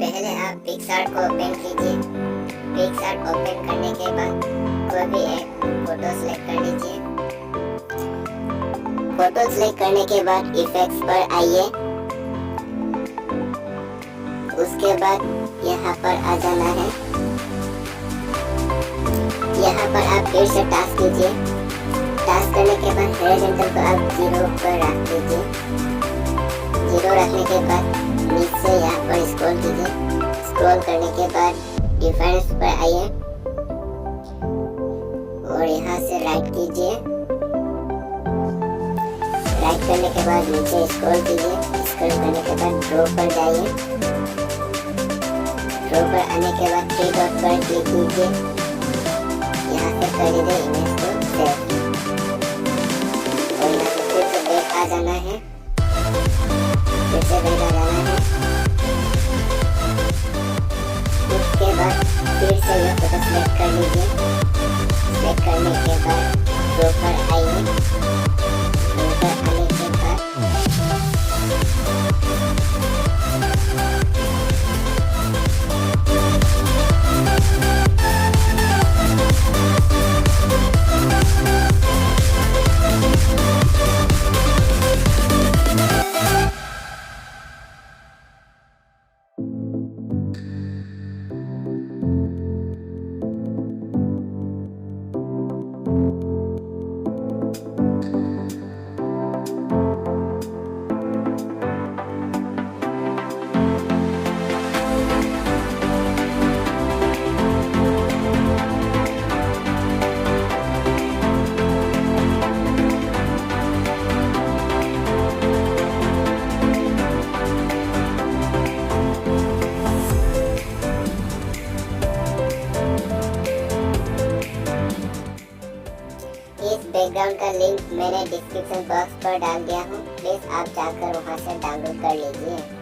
पहले आप PicsArt को ओपन कीजिए। PicsArt ओपन करने के बाद कोई भी एक फोटो सेलेक्ट कर लीजिए। फोटो सेलेक्ट करने के बाद इफेक्ट्स पर आइए। उसके बाद यहाँ पर आ जाना है। यहाँ पर आप फिर से टास्क कीजिए। टास्क करने के बाद हॉरिजॉन्टल को आप 0 पर रख दीजिए। 0 रखने के बाद नीचे यहाँ पर स्क्रॉल कीजिए। स्क्रॉल करने के बाद डिफरेंस पर आइए और यहाँ से राइट कीजिए। राइट करने के बाद नीचे स्क्रॉल कीजिए। स्क्रॉल करने के बाद ड्रॉ पर जाइए। ड्रॉ पर आने के बाद 3 डॉट पर क्लिक कीजिए। यहाँ से कर दीजिए इमेज को सेव और यहाँ से फिर से बैक आ जाना है। फिर से बैक आ जाना है। उसके बाद फिर से यह फोटो सेलेक्ट कर लीजिए। सेलेक्ट करने के बाद ड्रॉ पर आइए। ड्रॉ पर आने के बाद इस बैकग्राउंड का लिंक मैंने डिस्क्रिप्शन बॉक्स पर डाल दिया हूँ। प्लीज आप जाकर वहाँ से डाउनलोड कर लीजिए।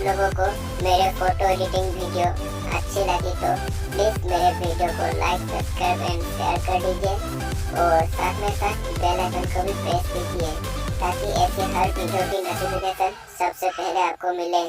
लोगों को मेरे फोटो एडिटिंग वीडियो अच्छी लगी तो प्लीज़ मेरे वीडियो को लाइक, सब्सक्राइब एंड शेयर कर दीजिए और साथ में साथ बेल आइकन को भी प्रेस कीजिए ताकि ऐसे हर वीडियो की नोटिफिकेशन सबसे पहले आपको मिले।